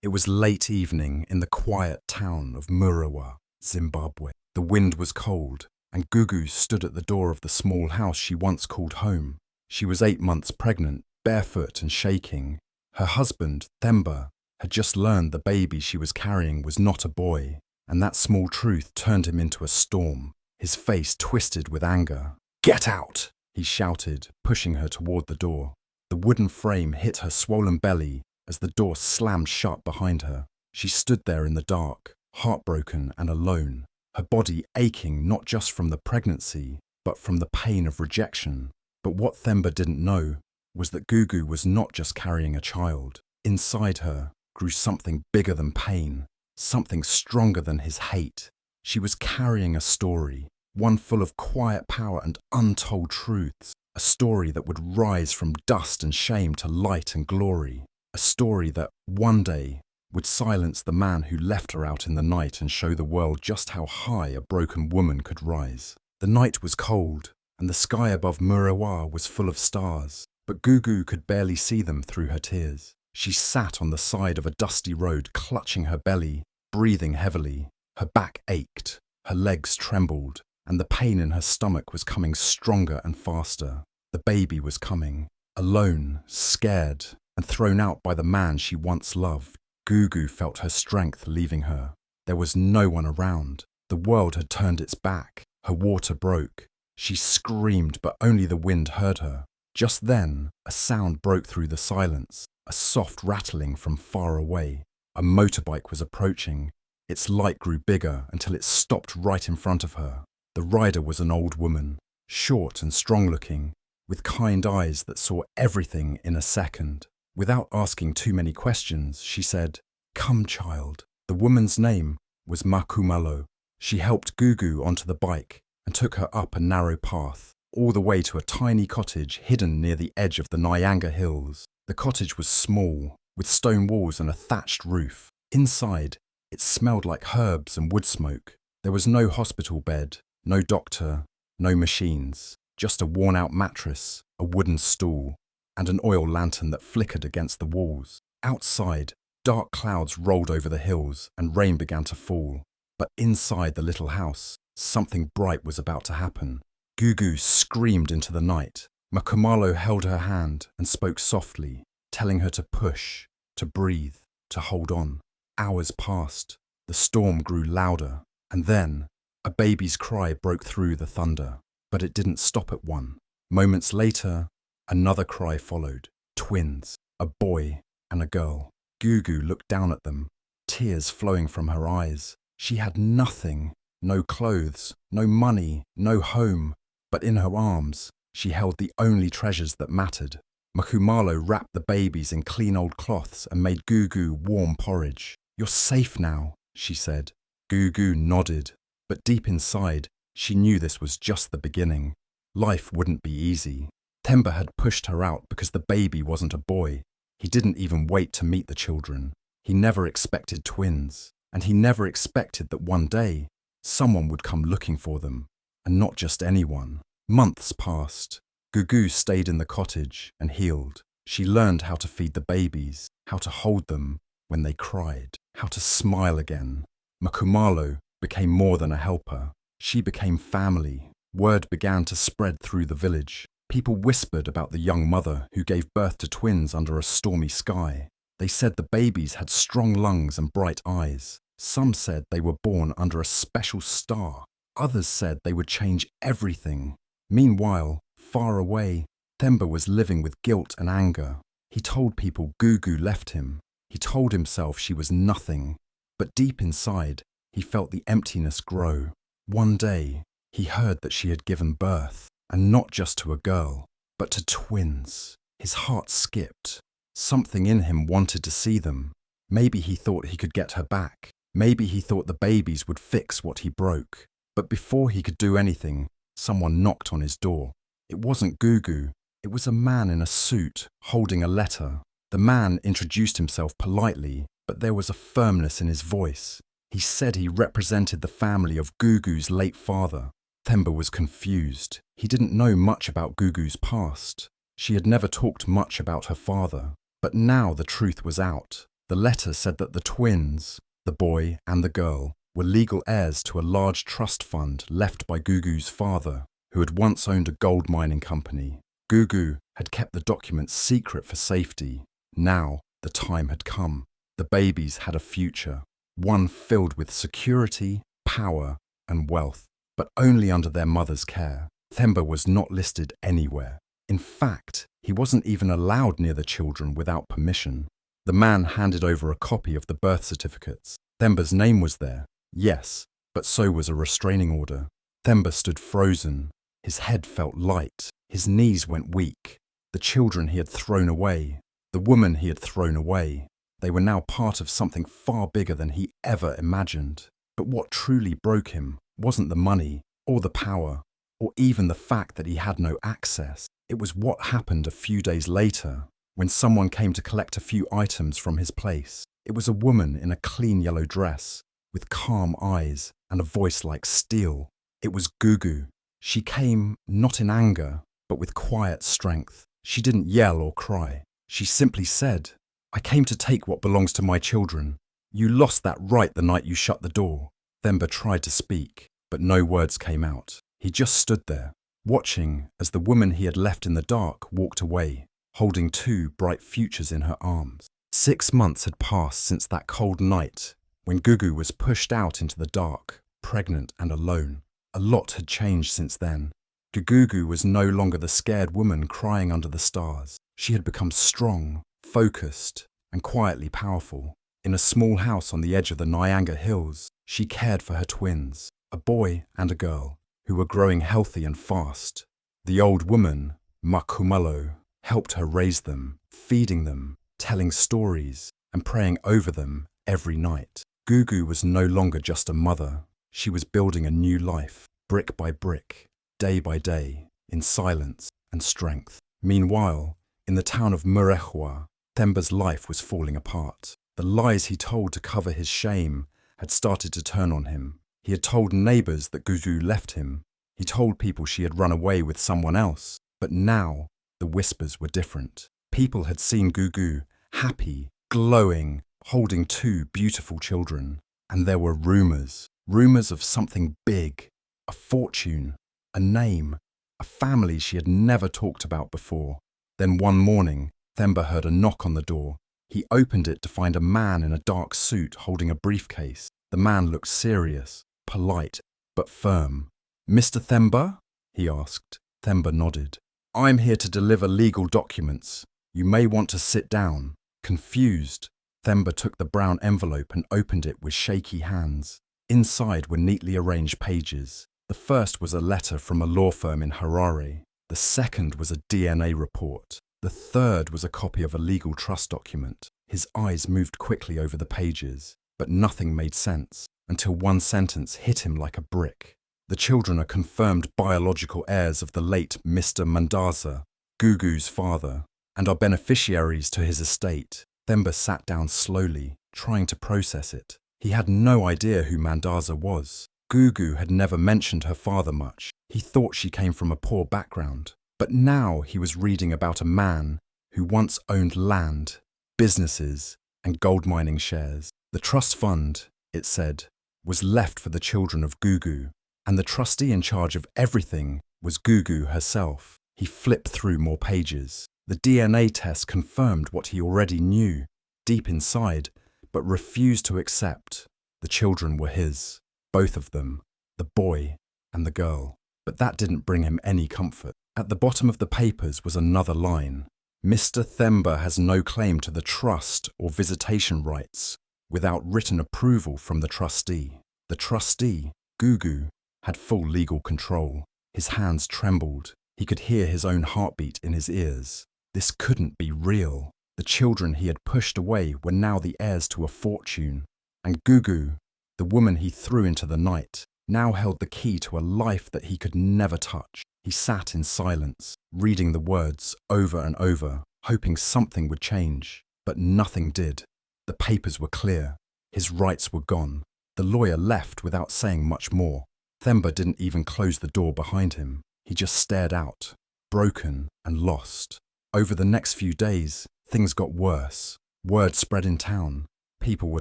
It was late evening in the quiet town of Murawa, Zimbabwe. The wind was cold, and Gugu stood at the door of the small house she once called home. She was 8 months pregnant, barefoot and shaking. Her husband, Themba, had just learned the baby she was carrying was not a boy, and that small truth turned him into a storm, his face twisted with anger. "Get out!" he shouted, pushing her toward the door. The wooden frame hit her swollen belly as the door slammed shut behind her. She stood there in the dark, heartbroken and alone, her body aching not just from the pregnancy, but from the pain of rejection. But what Themba didn't know was that Gugu was not just carrying a child. Inside her grew something bigger than pain, something stronger than his hate. She was carrying a story, one full of quiet power and untold truths, a story that would rise from dust and shame to light and glory, a story that, one day, would silence the man who left her out in the night and show the world just how high a broken woman could rise. The night was cold, and the sky above Murawa was full of stars, but Gugu could barely see them through her tears. She sat on the side of a dusty road, clutching her belly, breathing heavily. Her back ached, her legs trembled, and the pain in her stomach was coming stronger and faster. The baby was coming, alone, scared, and thrown out by the man she once loved. Gugu felt her strength leaving her. There was no one around. The world had turned its back. Her water broke. She screamed, but only the wind heard her. Just then, a sound broke through the silence, a soft rattling from far away. A motorbike was approaching. Its light grew bigger until it stopped right in front of her. The rider was an old woman, short and strong-looking, with kind eyes that saw everything in a second. Without asking too many questions, she said, "Come, child." The woman's name was Makumalo. She helped Gugu onto the bike and took her up a narrow path, all the way to a tiny cottage hidden near the edge of the Nyanga Hills. The cottage was small, with stone walls and a thatched roof. Inside, it smelled like herbs and wood smoke. There was no hospital bed, no doctor, no machines, just a worn-out mattress, a wooden stool, and an oil lantern that flickered against the walls. Outside, dark clouds rolled over the hills and rain began to fall. But inside the little house, something bright was about to happen. Gugu screamed into the night. Makumalo held her hand and spoke softly, telling her to push, to breathe, to hold on. Hours passed. The storm grew louder, and then a baby's cry broke through the thunder. But it didn't stop at one. Moments later, another cry followed. Twins, a boy and a girl. Gugu looked down at them, tears flowing from her eyes. She had nothing, no clothes, no money, no home, but in her arms, she held the only treasures that mattered. Makumalo wrapped the babies in clean old cloths and made Gugu warm porridge. "You're safe now," she said. Gugu nodded, but deep inside, she knew this was just the beginning. Life wouldn't be easy. Themba had pushed her out because the baby wasn't a boy. He didn't even wait to meet the children. He never expected twins, and he never expected that one day, someone would come looking for them, and not just anyone. Months passed. Gugu stayed in the cottage and healed. She learned how to feed the babies, how to hold them when they cried, how to smile again. Makumalo became more than a helper. She became family. Word began to spread through the village. People whispered about the young mother who gave birth to twins under a stormy sky. They said the babies had strong lungs and bright eyes. Some said they were born under a special star. Others said they would change everything. Meanwhile, far away, Themba was living with guilt and anger. He told people Gugu left him. He told himself she was nothing. But deep inside, he felt the emptiness grow. One day, he heard that she had given birth, and not just to a girl, but to twins. His heart skipped. Something in him wanted to see them. Maybe he thought he could get her back. Maybe he thought the babies would fix what he broke. But before he could do anything, someone knocked on his door. It wasn't Gugu. It was a man in a suit, holding a letter. The man introduced himself politely, but there was a firmness in his voice. He said he represented the family of Gugu's late father. Themba was confused. He didn't know much about Gugu's past. She had never talked much about her father. But now the truth was out. The letter said that the twins, the boy and the girl, were legal heirs to a large trust fund left by Gugu's father, who had once owned a gold mining company. Gugu had kept the documents secret for safety. Now the time had come. The babies had a future, one filled with security, power, and wealth, but only under their mother's care. Themba was not listed anywhere. In fact, he wasn't even allowed near the children without permission. The man handed over a copy of the birth certificates. Themba's name was there, yes, but so was a restraining order. Themba stood frozen. His head felt light. His knees went weak. The children he had thrown away, the woman he had thrown away, they were now part of something far bigger than he ever imagined. But what truly broke him wasn't the money, or the power, or even the fact that he had no access. It was what happened a few days later, when someone came to collect a few items from his place. It was a woman in a clean yellow dress, with calm eyes and a voice like steel. It was Gugu. She came not in anger, but with quiet strength. She didn't yell or cry. She simply said, "I came to take what belongs to my children. You lost that right the night you shut the door." Themba tried to speak, but no words came out. He just stood there, watching as the woman he had left in the dark walked away, holding two bright futures in her arms. 6 months had passed since that cold night when Gugu was pushed out into the dark, pregnant and alone. A lot had changed since then. Gugu was no longer the scared woman crying under the stars. She had become strong, focused, and quietly powerful. In a small house on the edge of the Nyanga Hills, she cared for her twins, a boy and a girl, who were growing healthy and fast. The old woman, Makumalo, helped her raise them, feeding them, telling stories, and praying over them every night. Gugu was no longer just a mother. She was building a new life, brick by brick, day by day, in silence and strength. Meanwhile, in the town of Murechwa, Themba's life was falling apart. The lies he told to cover his shame had started to turn on him. He had told neighbours that Gugu left him. He told people she had run away with someone else. But now, the whispers were different. People had seen Gugu, happy, glowing, holding two beautiful children. And there were rumours of something big, a fortune, a name, a family she had never talked about before. Then one morning, Themba heard a knock on the door. He opened it to find a man in a dark suit holding a briefcase. The man looked serious, polite, but firm. "Mr. Themba?" he asked. Themba nodded. "I'm here to deliver legal documents. You may want to sit down." Confused, Themba took the brown envelope and opened it with shaky hands. Inside were neatly arranged pages. The first was a letter from a law firm in Harare. The second was a DNA report. The third was a copy of a legal trust document. His eyes moved quickly over the pages, but nothing made sense until one sentence hit him like a brick. "The children are confirmed biological heirs of the late Mr. Mandaza, Gugu's father, and are beneficiaries to his estate." Themba sat down slowly, trying to process it. He had no idea who Mandaza was. Gugu had never mentioned her father much. He thought she came from a poor background. But now he was reading about a man who once owned land, businesses, and gold mining shares. The trust fund, it said, was left for the children of Gugu, and the trustee in charge of everything was Gugu herself. He flipped through more pages. The DNA test confirmed what he already knew, deep inside, but refused to accept. The children were his, both of them, the boy and the girl. But that didn't bring him any comfort. At the bottom of the papers was another line. "Mr. Themba has no claim to the trust or visitation rights without written approval from the trustee." The trustee, Gugu, had full legal control. His hands trembled. He could hear his own heartbeat in his ears. This couldn't be real. The children he had pushed away were now the heirs to a fortune. And Gugu, the woman he threw into the night, now held the key to a life that he could never touch. He sat in silence, reading the words over and over, hoping something would change. But nothing did. The papers were clear. His rights were gone. The lawyer left without saying much more. Themba didn't even close the door behind him. He just stared out, broken and lost. Over the next few days, things got worse. Word spread in town. People were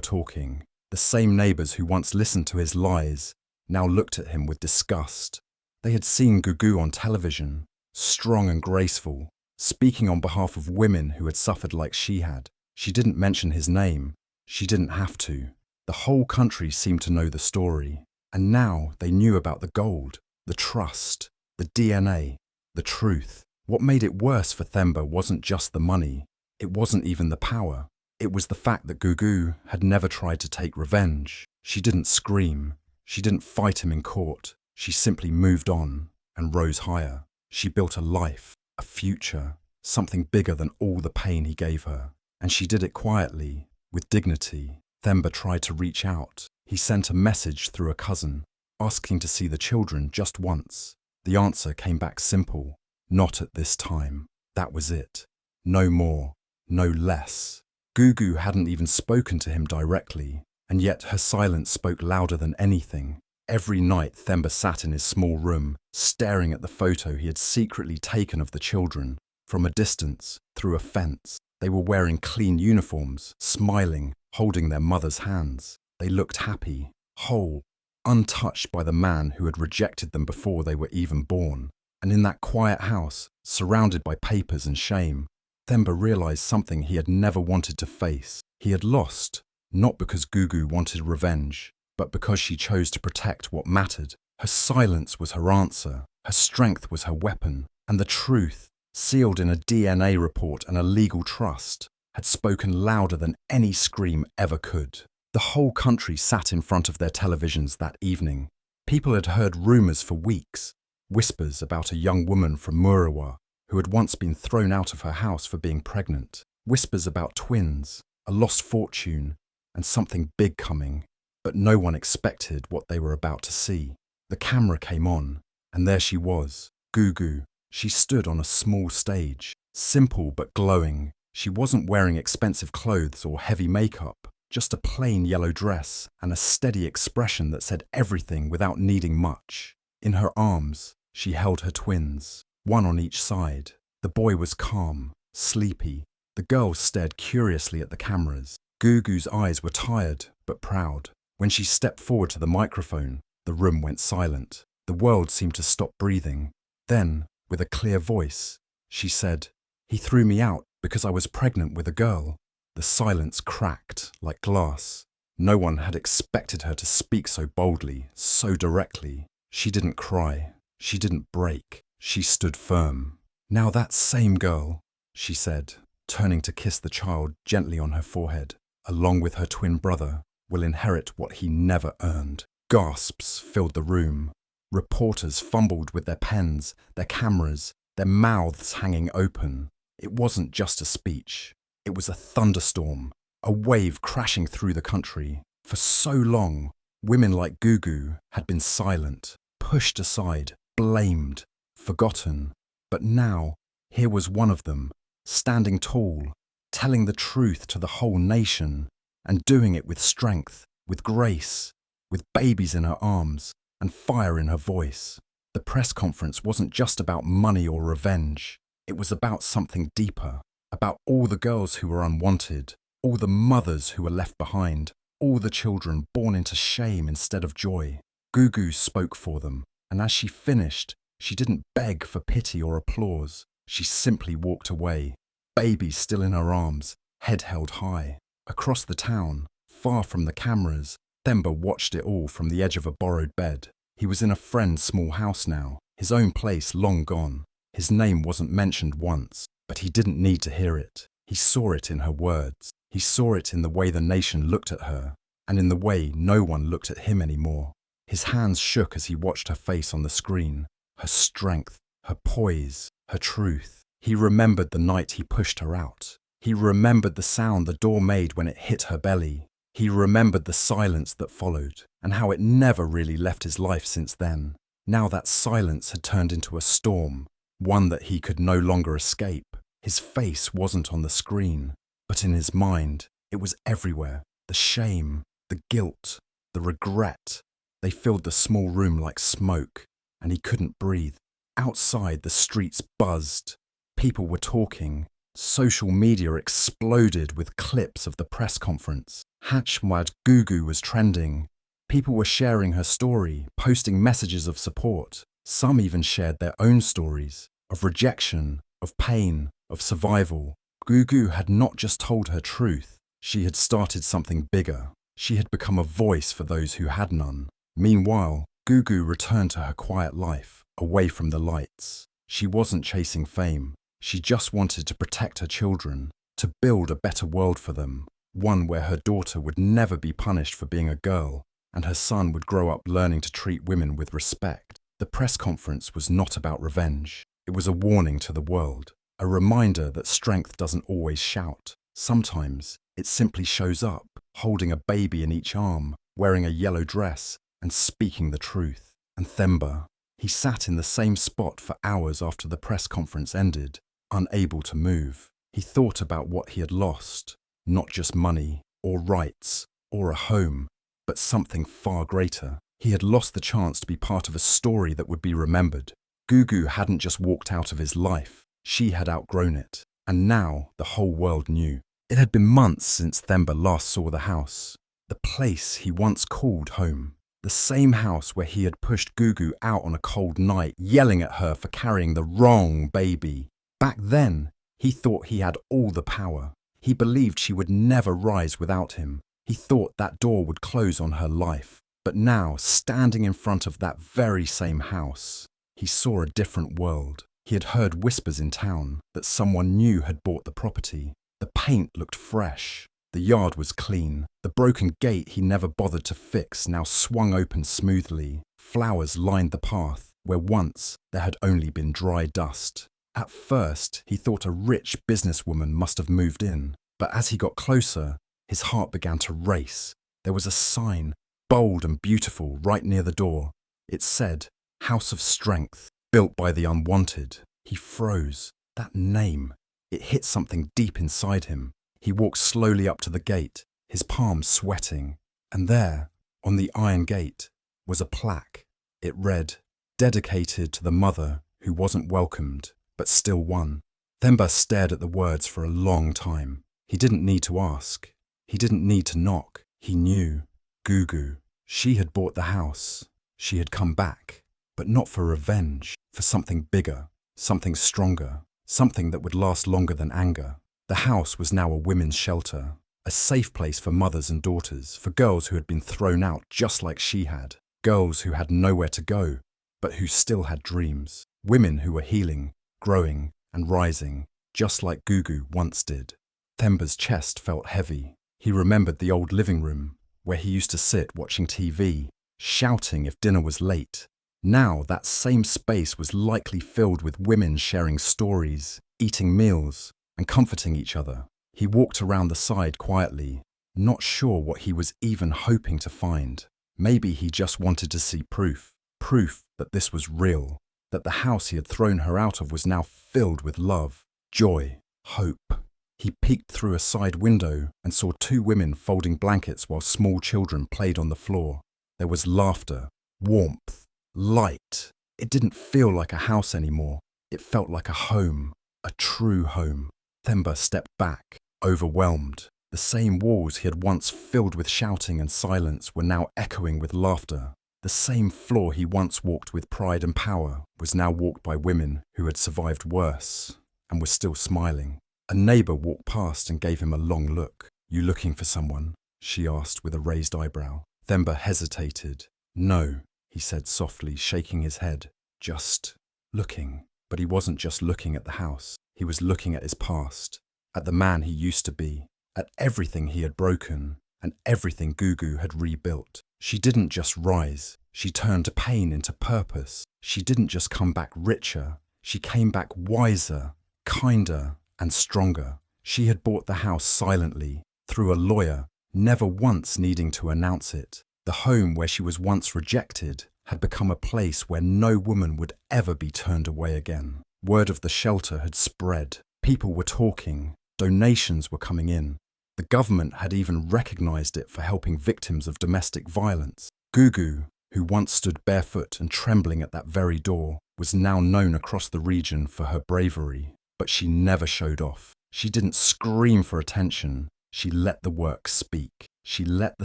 talking. The same neighbours who once listened to his lies now looked at him with disgust. They had seen Gugu on television, strong and graceful, speaking on behalf of women who had suffered like she had. She didn't mention his name. She didn't have to. The whole country seemed to know the story. And now they knew about the gold, the trust, the DNA, the truth. What made it worse for Themba wasn't just the money. It wasn't even the power. It was the fact that Gugu had never tried to take revenge. She didn't scream. She didn't fight him in court. She simply moved on and rose higher. She built a life, a future, something bigger than all the pain he gave her. And she did it quietly, with dignity. Themba tried to reach out. He sent a message through a cousin, asking to see the children just once. The answer came back simple. Not at this time. That was it. No more, no less. Gugu hadn't even spoken to him directly, and yet her silence spoke louder than anything. Every night Themba sat in his small room, staring at the photo he had secretly taken of the children. From a distance, through a fence, they were wearing clean uniforms, smiling, holding their mother's hands. They looked happy, whole, untouched by the man who had rejected them before they were even born. And in that quiet house, surrounded by papers and shame, Themba realized something he had never wanted to face. He had lost, not because Gugu wanted revenge, but because she chose to protect what mattered. Her silence was her answer, her strength was her weapon, and the truth, sealed in a DNA report and a legal trust, had spoken louder than any scream ever could. The whole country sat in front of their televisions that evening. People had heard rumours for weeks, whispers about a young woman from Murawa who had once been thrown out of her house for being pregnant, whispers about twins, a lost fortune, and something big coming, but no one expected what they were about to see. The camera came on, and there she was, Gugu. She stood on a small stage, simple but glowing. She wasn't wearing expensive clothes or heavy makeup, just a plain yellow dress and a steady expression that said everything without needing much. In her arms, she held her twins, one on each side. The boy was calm, sleepy. The girl stared curiously at the cameras. Gugu's eyes were tired but proud. When she stepped forward to the microphone, the room went silent. The world seemed to stop breathing. Then, with a clear voice, she said, "He threw me out because I was pregnant with a girl." The silence cracked like glass. No one had expected her to speak so boldly, so directly. She didn't cry. She didn't break. She stood firm. "Now that same girl," she said, turning to kiss the child gently on her forehead, along with her twin brother, will inherit what he never earned. Gasps filled the room. Reporters fumbled with their pens, their cameras, their mouths hanging open. It wasn't just a speech. It was a thunderstorm, a wave crashing through the country. For so long, women like Gugu had been silent, pushed aside, blamed, forgotten. But now, here was one of them, standing tall, telling the truth to the whole nation, and doing it with strength, with grace, with babies in her arms, and fire in her voice. The press conference wasn't just about money or revenge. It was about something deeper, about all the girls who were unwanted, all the mothers who were left behind, all the children born into shame instead of joy. Gugu spoke for them, and as she finished, she didn't beg for pity or applause. She simply walked away, baby still in her arms, head held high. Across the town, far from the cameras, Themba watched it all from the edge of a borrowed bed. He was in a friend's small house now, his own place long gone. His name wasn't mentioned once, but he didn't need to hear it. He saw it in her words. He saw it in the way the nation looked at her, and in the way no one looked at him anymore. His hands shook as he watched her face on the screen, her strength, her poise, her truth. He remembered the night he pushed her out. He remembered the sound the door made when it hit her belly. He remembered the silence that followed, and how it never really left his life since then. Now that silence had turned into a storm, one that he could no longer escape. His face wasn't on the screen, but in his mind, it was everywhere. The shame, the guilt, the regret. They filled the small room like smoke, and he couldn't breathe. Outside, the streets buzzed. People were talking, Social media exploded with clips of the press conference. #Gugu was trending. People were sharing her story, posting messages of support. Some even shared their own stories of rejection, of pain, of survival. Gugu had not just told her truth, she had started something bigger. She had become a voice for those who had none. Meanwhile, Gugu returned to her quiet life, away from the lights. She wasn't chasing fame. She just wanted to protect her children, to build a better world for them, one where her daughter would never be punished for being a girl, and her son would grow up learning to treat women with respect. The press conference was not about revenge. It was a warning to the world, a reminder that strength doesn't always shout. Sometimes it simply shows up, holding a baby in each arm, wearing a yellow dress, and speaking the truth. And Themba, he sat in the same spot for hours after the press conference ended, unable to move. He thought about what he had lost, not just money, or rights, or a home, but something far greater. He had lost the chance to be part of a story that would be remembered. Gugu hadn't just walked out of his life, she had outgrown it, and now the whole world knew. It had been months since Themba last saw the house, the place he once called home. The same house where he had pushed Gugu out on a cold night, yelling at her for carrying the wrong baby. Back then, he thought he had all the power. He believed she would never rise without him. He thought that door would close on her life. But now, standing in front of that very same house, he saw a different world. He had heard whispers in town that someone new had bought the property. The paint looked fresh. The yard was clean. The broken gate he never bothered to fix now swung open smoothly. Flowers lined the path where once there had only been dry dust. At first, he thought a rich businesswoman must have moved in. But as he got closer, his heart began to race. There was a sign, bold and beautiful, right near the door. It said, "House of Strength, built by the unwanted." He froze. That name, it hit something deep inside him. He walked slowly up to the gate, his palms sweating. And there, on the iron gate, was a plaque. It read, "Dedicated to the mother who wasn't welcomed, but still won." Themba stared at the words for a long time. He didn't need to ask. He didn't need to knock. He knew. Gugu. She had bought the house. She had come back. But not for revenge. For something bigger. Something stronger. Something that would last longer than anger. The house was now a women's shelter. A safe place for mothers and daughters. For girls who had been thrown out just like she had. Girls who had nowhere to go, but who still had dreams. Women who were healing, growing, and rising, just like Gugu once did. Themba's chest felt heavy. He remembered the old living room, where he used to sit watching TV, shouting if dinner was late. Now that same space was likely filled with women sharing stories, eating meals, and comforting each other. He walked around the side quietly, not sure what he was even hoping to find. Maybe he just wanted to see proof. Proof that this was real. That the house he had thrown her out of was now filled with love, joy, hope. He peeked through a side window and saw two women folding blankets while small children played on the floor. There was laughter, warmth, light. It didn't feel like a house anymore. It felt like a home, a true home. Themba stepped back, overwhelmed. The same walls he had once filled with shouting and silence were now echoing with laughter. The same floor he once walked with pride and power was now walked by women who had survived worse and were still smiling. A neighbour walked past and gave him a long look. "You looking for someone?" she asked with a raised eyebrow. Themba hesitated. "No," he said softly, shaking his head. "Just looking." But he wasn't just looking at the house. He was looking at his past, at the man he used to be, at everything he had broken, and everything Gugu had rebuilt. She didn't just rise. She turned pain into purpose. She didn't just come back richer. She came back wiser, kinder, and stronger. She had bought the house silently, through a lawyer, never once needing to announce it. The home where she was once rejected had become a place where no woman would ever be turned away again. Word of the shelter had spread. People were talking. Donations were coming in. The government had even recognized it for helping victims of domestic violence. Gugu, who once stood barefoot and trembling at that very door, was now known across the region for her bravery. But she never showed off. She didn't scream for attention. She let the work speak. She let the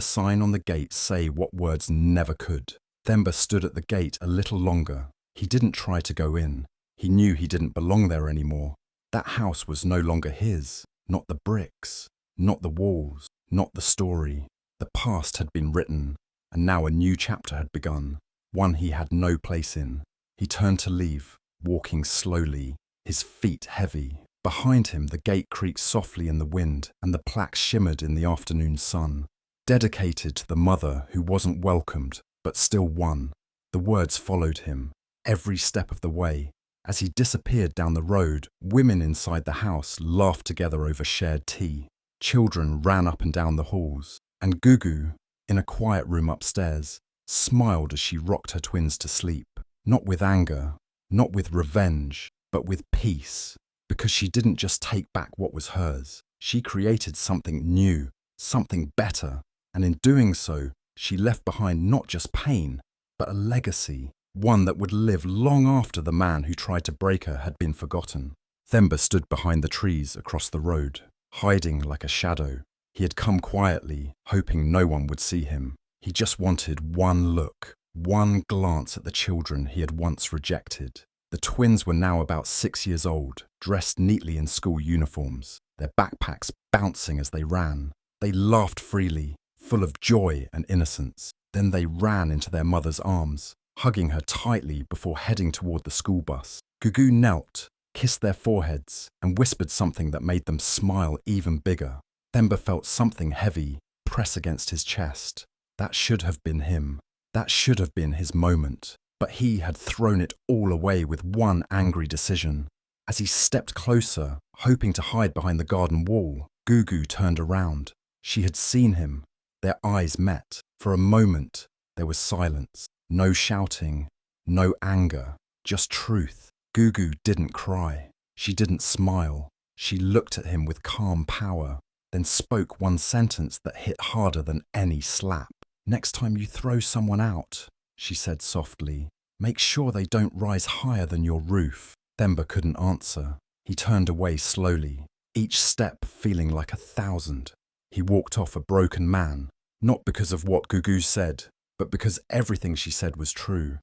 sign on the gate say what words never could. Themba stood at the gate a little longer. He didn't try to go in. He knew he didn't belong there anymore. That house was no longer his. Not the bricks, not the walls, not the story. The past had been written, and now a new chapter had begun, one he had no place in. He turned to leave, walking slowly, his feet heavy. Behind him, the gate creaked softly in the wind, and the plaque shimmered in the afternoon sun. Dedicated to the mother who wasn't welcomed, but still won. The words followed him, every step of the way. As he disappeared down the road, women inside the house laughed together over shared tea. Children ran up and down the halls, and Gugu, in a quiet room upstairs, smiled as she rocked her twins to sleep. Not with anger, not with revenge, but with peace. Because she didn't just take back what was hers. She created something new, something better. And in doing so, she left behind not just pain, but a legacy. One that would live long after the man who tried to break her had been forgotten. Themba stood behind the trees across the road, hiding like a shadow. He had come quietly, hoping no one would see him. He just wanted one look, one glance at the children he had once rejected. The twins were now about 6 years old, dressed neatly in school uniforms, their backpacks bouncing as they ran. They laughed freely, full of joy and innocence. Then they ran into their mother's arms, hugging her tightly before heading toward the school bus. Gugu knelt, kissed their foreheads, and whispered something that made them smile even bigger. Themba felt something heavy press against his chest. That should have been him. That should have been his moment. But he had thrown it all away with one angry decision. As he stepped closer, hoping to hide behind the garden wall, Gugu turned around. She had seen him. Their eyes met. For a moment, there was silence. No shouting, no anger, just truth. Gugu didn't cry. She didn't smile. She looked at him with calm power, then spoke one sentence that hit harder than any slap. "Next time you throw someone out," she said softly, "make sure they don't rise higher than your roof." Themba couldn't answer. He turned away slowly, each step feeling like 1,000. He walked off a broken man, not because of what Gugu said, but because everything she said was true.